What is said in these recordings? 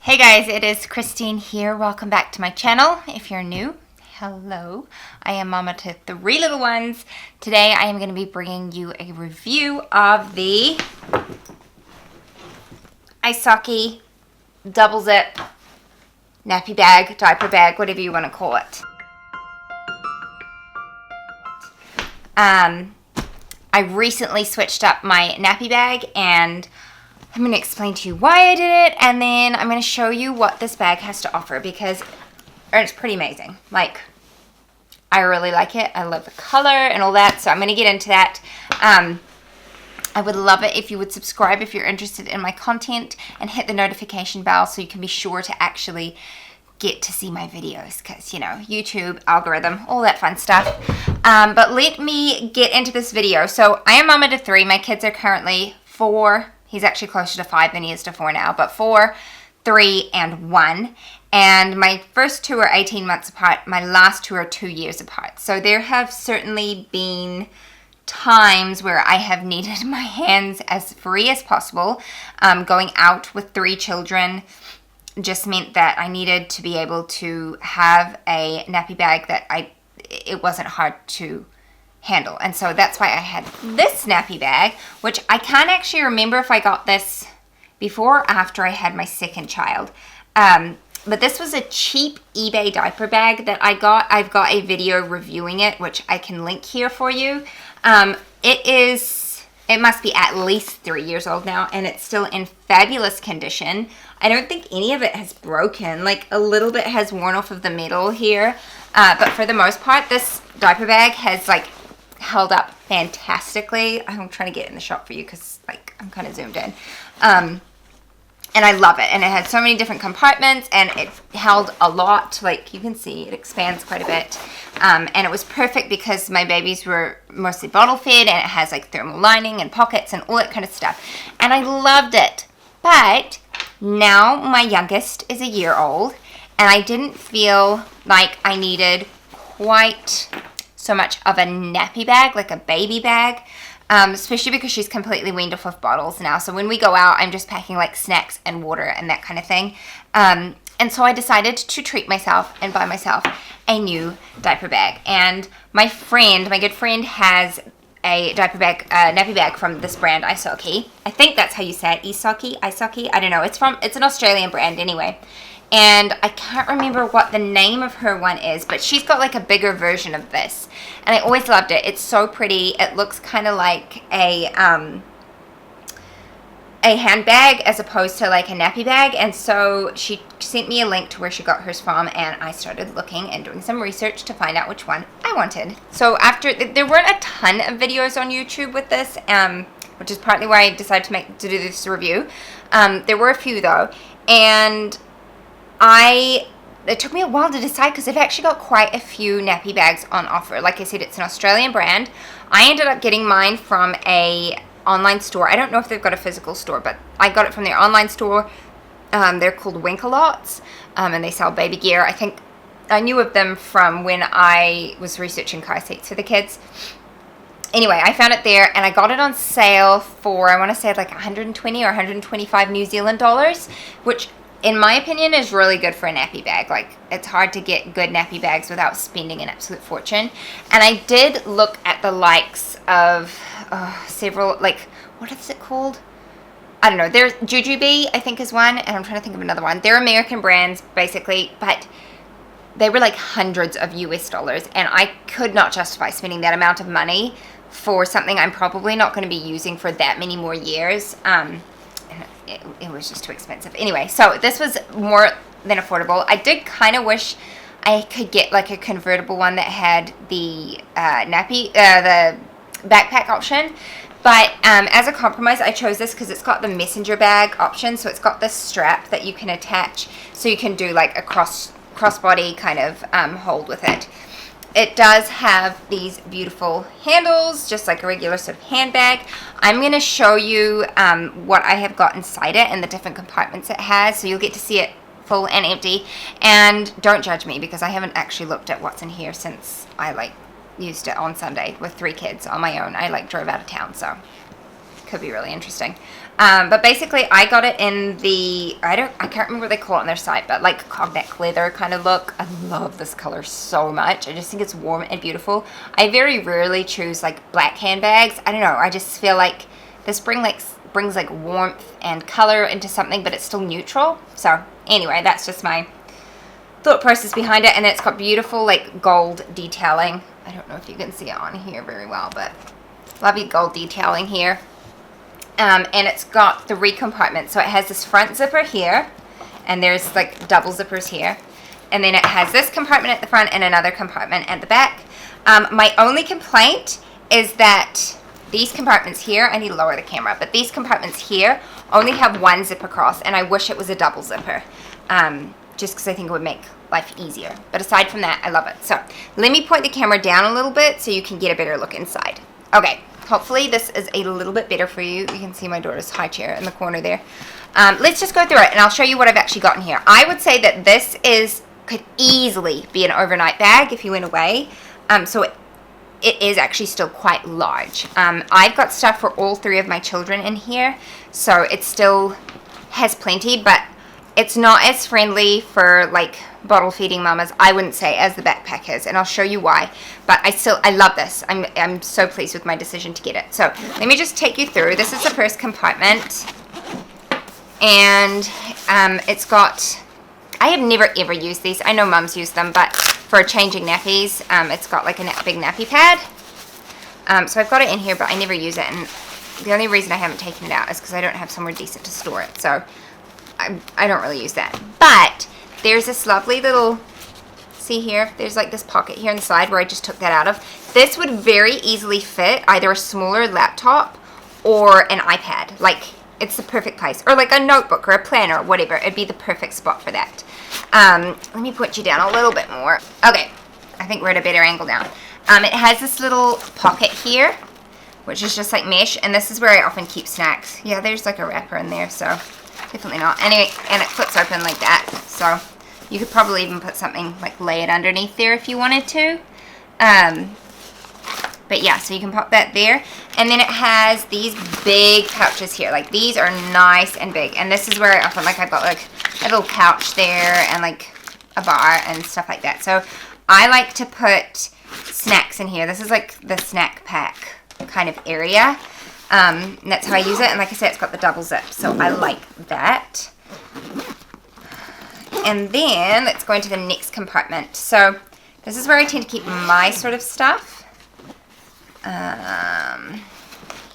Hey guys, it is Christine here. Welcome back to my channel. If you're new, hello. I am mama to 3 little ones. Today I am going to be bringing you a review of the Isoki Double Zip Nappy Bag, Diaper Bag, whatever you want to call it. I recently switched up my nappy bag and I'm going to explain to you why I did it, and then I'm going to show you what this bag has to offer because it's pretty amazing. Like, I really like it. I love the color and all that, so I'm going to get into that. I would love it if you would subscribe if you're interested in my content and hit the notification bell so you can be sure to actually get to see my videos because, you know, YouTube, algorithm, all that fun stuff. But let me get into this video. So I am mama to 3. My kids are currently 4. He's actually closer to 5 than he is to 4 now, but 4, 3, and 1. And my first 2 are 18 months apart. My last 2 are 2 years apart. So there have certainly been times where I have needed my hands as free as possible. Going out with 3 children just meant that I needed to be able to have a nappy bag that it wasn't hard to handle, and so that's why I had this nappy bag, which I can't actually remember if I got this before or after I had my second child, but this was a cheap eBay diaper bag that I got. I've got a video reviewing it, which I can link here for you. It must be at least 3 years old now, and it's still in fabulous condition. I don't think any of it has broken. Like, a little bit has worn off of the metal here, but for the most part, this diaper bag has, like, held up fantastically. I'm trying to get in the shot for you because, like, I'm kind of zoomed in. And I love it. And it had so many different compartments, and it held a lot. Like, you can see, it expands quite a bit. And it was perfect because my babies were mostly bottle fed, and it has, like, thermal lining and pockets and all that kind of stuff. And I loved it. But now my youngest is a year old, and I didn't feel like I needed quite so much of a nappy bag, like a baby bag, especially because she's completely weaned off of bottles now. So when we go out, I'm just packing like snacks and water and that kind of thing. And so I decided to treat myself and buy myself a new diaper bag. And my good friend has a diaper bag, nappy bag from this brand, Isoki. I think that's how you say it, Isoki, I don't know. It's an Australian brand anyway. And I can't remember what the name of her one is, but she's got like a bigger version of this. And I always loved it. It's so pretty. It looks kind of like a handbag as opposed to like a nappy bag. And so she sent me a link to where she got hers from, and I started looking and doing some research to find out which one I wanted. So there weren't a ton of videos on YouTube with this, which is partly why I decided to do this review. There were a few though, and it took me a while to decide because they've actually got quite a few nappy bags on offer. Like I said, it's an Australian brand. I ended up getting mine from a online store. I don't know if they've got a physical store, but I got it from their online store. They're called Winkalots, and they sell baby gear. I think I knew of them from when I was researching car seats for the kids. Anyway, I found it there, and I got it on sale for, I want to say like 120 or 125 New Zealand dollars, which in my opinion is really good for a nappy bag. Like, it's hard to get good nappy bags without spending an absolute fortune. And I did look at the likes of several, like, what is it called? I don't know. There's Jujube, I think, is one, and I'm trying to think of another one. They're American brands, basically, but they were like hundreds of US dollars, and I could not justify spending that amount of money for something I'm probably not going to be using for that many more years. It was just too expensive. Anyway, so this was more than affordable. I did kind of wish I could get like a convertible one that had the the backpack option. But as a compromise, I chose this because it's got the messenger bag option. So it's got this strap that you can attach so you can do like a crossbody kind of hold with it. It does have these beautiful handles, just like a regular sort of handbag. I'm going to show you what I have got inside it and the different compartments it has, so you'll get to see it full and empty. And don't judge me because I haven't actually looked at what's in here since I used it on Sunday with 3 kids on my own. I drove out of town, so could be really interesting. But basically, I got it in the, I can't remember what they call it on their site, but like cognac leather kind of look. I love this color so much. I just think it's warm and beautiful. I very rarely choose like black handbags. I don't know. I just feel like this brings like warmth and color into something, but it's still neutral. So anyway, that's just my thought process behind it. And it's got beautiful like gold detailing. I don't know if you can see it on here very well, but lovely gold detailing here. And it's got 3 compartments. So it has this front zipper here, and there's like double zippers here. And then it has this compartment at the front and another compartment at the back. My only complaint is that these compartments here, I need to lower the camera, but these compartments here only have 1 zip across, and I wish it was a double zipper. Just because I think it would make life easier. But aside from that, I love it. So let me point the camera down a little bit so you can get a better look inside. Okay. Hopefully this is a little bit better for you. You can see my daughter's high chair in the corner there. Let's just go through it, and I'll show you what I've actually got in here. I would say that this could easily be an overnight bag if you went away. So it is actually still quite large. I've got stuff for all 3 of my children in here, so it still has plenty, but it's not as friendly for like bottle feeding mamas, I wouldn't say, as the backpack is, and I'll show you why. But I love this. I'm so pleased with my decision to get it. So let me just take you through. This is the first compartment, and it's got, I have never ever used these. I know mums use them, but for changing nappies, it's got like a big nappy pad. So I've got it in here, but I never use it, and the only reason I haven't taken it out is because I don't have somewhere decent to store it. So I don't really use that. But there's this lovely little, see here, there's like this pocket here on the side where I just took that out of. This would very easily fit either a smaller laptop or an iPad. Like, it's the perfect place. Or like a notebook or a planner or whatever. It'd be the perfect spot for that. Let me put you down a little bit more. Okay, I think we're at a better angle now. It has this little pocket here, which is just like mesh, and this is where I often keep snacks. Yeah, there's like a wrapper in there, so definitely not. Anyway, and it flips open like that, so you could probably even put something, like lay it underneath there if you wanted to. But yeah, so you can pop that there. And then it has these big pouches here. Like, these are nice and big. And this is where I often, like, I've got like a little couch there and like a bar and stuff like that. So I like to put snacks in here. This is like the snack pack kind of area. And that's how I use it. And like I said, it's got the double zip. So I like that. And then let's go into the next compartment. So this is where I tend to keep my sort of stuff.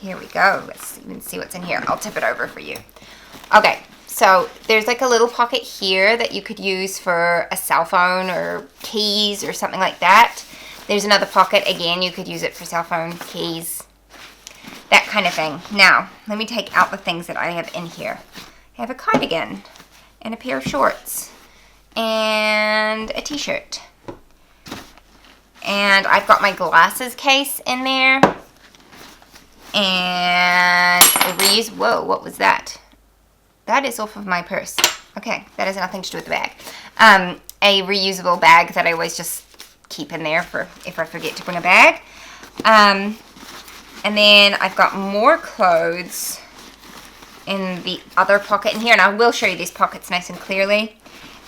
Here we go. Let's even see what's in here. I'll tip it over for you. Okay, so there's like a little pocket here that you could use for a cell phone or keys or something like that. There's another pocket, again, you could use it for cell phone, keys, that kind of thing. Now, let me take out the things that I have in here. I have a cardigan and a pair of shorts and a t-shirt. And I've got my glasses case in there. And a reuse. Whoa, what was that? That is off of my purse. Okay, that has nothing to do with the bag. A reusable bag that I always just keep in there for if I forget to bring a bag. And then I've got more clothes in the other pocket in here. And I will show you these pockets nice and clearly.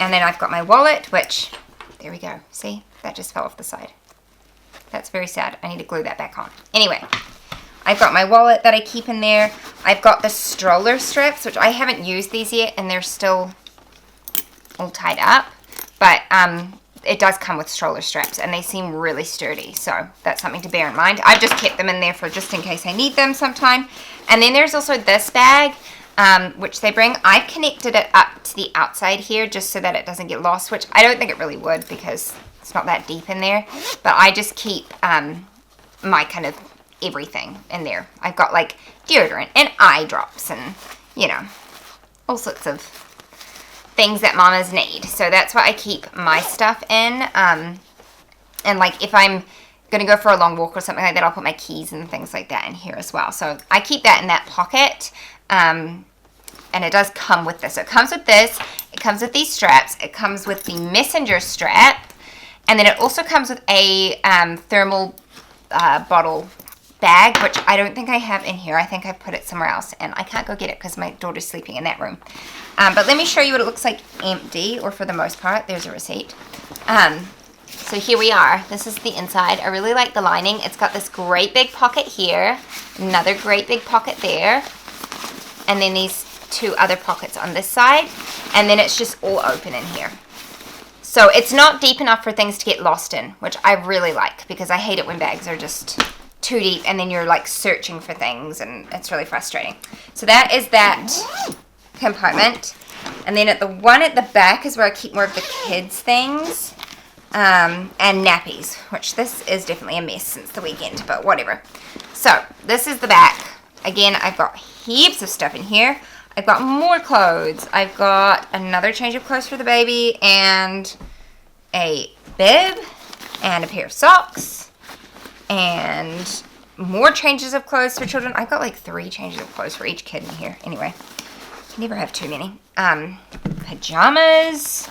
And then I've got my wallet, which, there we go. See, that just fell off the side. That's very sad. I need to glue that back on. Anyway, I've got my wallet that I keep in there. I've got the stroller strips, which I haven't used these yet, and they're still all tied up. But it does come with stroller straps, and they seem really sturdy. So that's something to bear in mind. I've just kept them in there for just in case I need them sometime. And then there's also this bag, which they bring. I've connected it up to the outside here just so that it doesn't get lost, which I don't think it really would because it's not that deep in there. But I just keep my kind of everything in there. I've got like deodorant and eye drops and, you know, all sorts of things that mamas need. So that's what I keep my stuff in. And like if I'm going to go for a long walk or something like that, I'll put my keys and things like that in here as well. So I keep that in that pocket. And it does come with this. So it comes with this. It comes with these straps. It comes with the messenger strap. And then it also comes with a thermal bottle bag, which I don't think I have in here. I think I put it somewhere else, and I can't go get it because my daughter's sleeping in that room. But let me show you what it looks like empty, or for the most part. There's a receipt. So here we are. This is the inside. I really like the lining. It's got this great big pocket here, another great big pocket there, and then these two other pockets on this side, and then it's just all open in here. So it's not deep enough for things to get lost in, which I really like, because I hate it when bags are just too deep and then you're like searching for things, and it's really frustrating. So that is that compartment. And then the one at the back is where I keep more of the kids' things, and nappies, which this is definitely a mess since the weekend, but whatever. So this is the back. Again, I've got heaps of stuff in here. I've got more clothes. I've got another change of clothes for the baby, and a bib, and a pair of socks, and more changes of clothes for children. I've got like 3 changes of clothes for each kid in here. Anyway, you never have too many. Pajamas.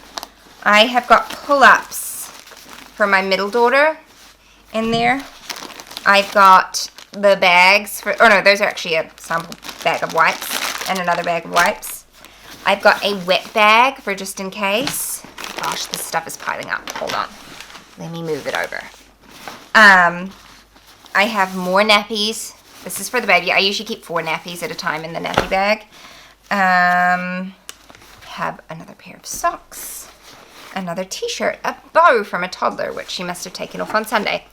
I have got pull-ups for my middle daughter in there. I've got the bags for, oh no, those are actually a sample bag of wipes and another bag of wipes. I've got a wet bag for just in case. Gosh, this stuff is piling up. Hold on. Let me move it over. I have more nappies. This is for the baby. I usually keep 4 nappies at a time in the nappy bag. Have another pair of socks, another t-shirt, a bow from a toddler, which she must have taken off on Sunday.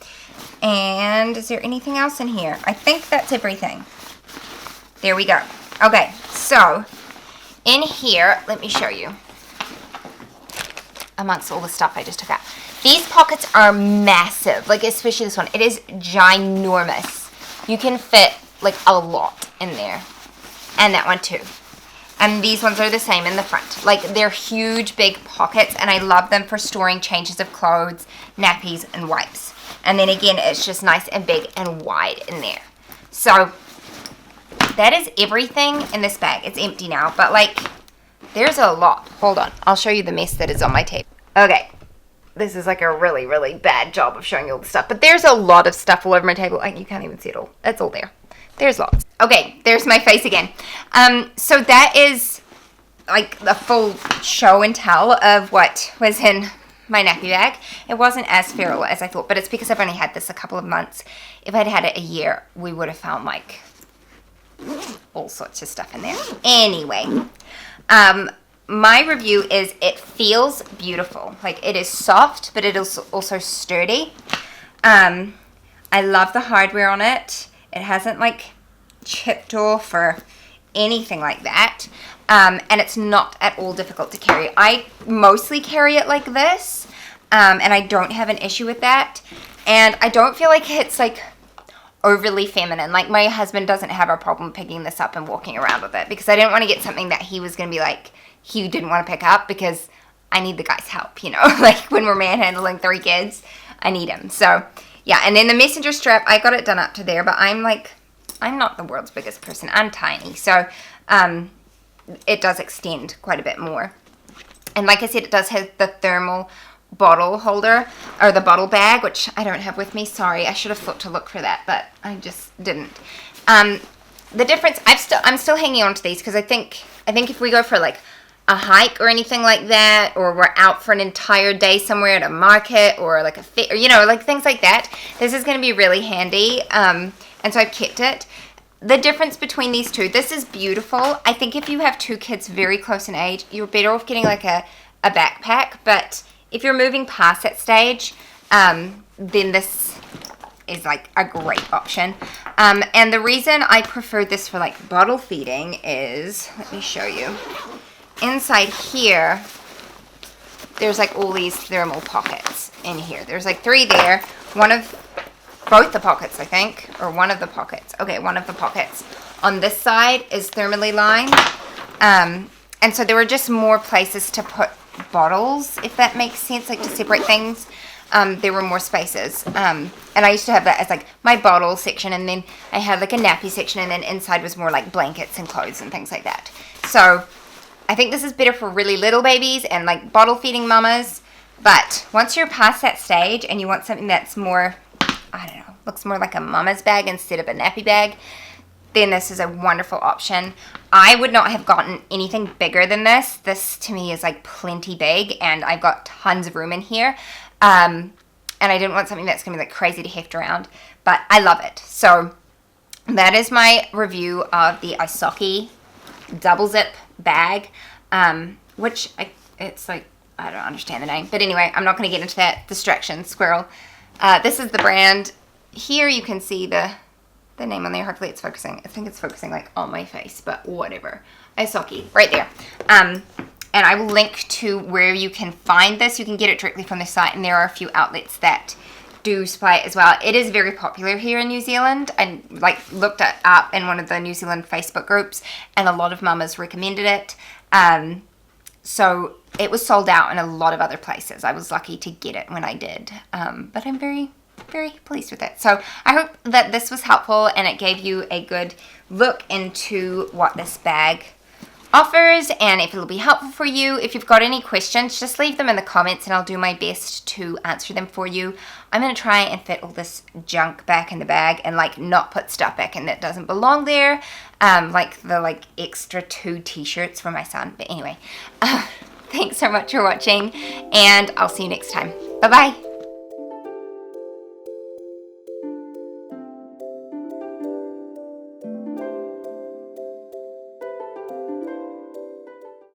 And is there anything else in here? I think that's everything. There we go. Okay, so in here, let me show you. Amongst all the stuff I just took out. These pockets are massive, like especially this one. It is ginormous. You can fit like a lot in there. And that one too. And these ones are the same in the front. Like, they're huge, big pockets, and I love them for storing changes of clothes, nappies, and wipes. And then again, it's just nice and big and wide in there. So that is everything in this bag. It's empty now, but like, there's a lot. Hold on, I'll show you the mess that is on my table. Okay, this is like a really, really bad job of showing you all the stuff, but there's a lot of stuff all over my table. Like, you can't even see it all. It's all there. There's lots. Okay, there's my face again. So that is like the full show and tell of what was in my nappy bag. It wasn't as feral as I thought, but it's because I've only had this a couple of months. If I'd had it a year, we would have found like all sorts of stuff in there. Anyway, my review is it feels beautiful. Like, it is soft, but it is also sturdy. I love the hardware on it. It hasn't like chipped off or anything like that. And it's not at all difficult to carry. I mostly carry it like this, and I don't have an issue with that. And I don't feel like it's like overly feminine. Like, my husband doesn't have a problem picking this up and walking around with it, because I didn't want to get something that he was going to be like, he didn't want to pick up, because I need the guy's help, you know. Like, when we're manhandling 3 kids, I need him. So yeah, and then the messenger strap, I got it done up to there, but I'm not the world's biggest person. I'm tiny, so it does extend quite a bit more. And like I said, it does have the thermal bottle holder, or the bottle bag, which I don't have with me. Sorry, I should have thought to look for that, but I just didn't. The difference, I'm still hanging on to these, because I think if we go for like a hike or anything like that, or we're out for an entire day somewhere at a market, or like a fit, or, you know, like things like that, this is going to be really handy. And so I've kept it. The difference between these two, this is beautiful. I think if you have 2 kids very close in age, you're better off getting like a backpack. But if you're moving past that stage, then this is like a great option. And the reason I prefer this for like bottle feeding is, let me show you. Inside here, there's like all these thermal pockets in here. There's like 3 there. Both the pockets, I think, or one of the pockets. Okay, one of the pockets on this side is thermally lined. And so there were just more places to put bottles, if that makes sense, like to separate things. There were more spaces. And I used to have that as like my bottle section, and then I had like a nappy section, and then inside was more like blankets and clothes and things like that. So I think this is better for really little babies and like bottle feeding mamas. But once you're past that stage and you want something that's more, I don't know, looks more like a mama's bag instead of a nappy bag, then this is a wonderful option. I would not have gotten anything bigger than this. This to me is like plenty big, and I've got tons of room in here. And I didn't want something that's gonna be like crazy to heft around, but I love it. So that is my review of the Isoki Double Zip bag, which it's like, I don't understand the name, but anyway, I'm not gonna get into that distraction, squirrel. This is the brand. Here you can see the name on there. Hopefully it's focusing. I think it's focusing like on my face, but whatever. Isoki, right there. And I will link to where you can find this. You can get it directly from the site, and there are a few outlets that do supply it as well. It is very popular here in New Zealand. I like looked it up in one of the New Zealand Facebook groups, and a lot of mamas recommended it. So it was sold out in a lot of other places. I was lucky to get it when I did. But I'm very pleased with it. So I hope that this was helpful and it gave you a good look into what this bag offers, and if it'll be helpful for you. If you've got any questions, just leave them in the comments and I'll do my best to answer them for you. I'm going to try and fit all this junk back in the bag and like not put stuff back in that doesn't belong there, like the extra 2 t-shirts for my son. But anyway, thanks so much for watching, and I'll see you next time. Bye bye.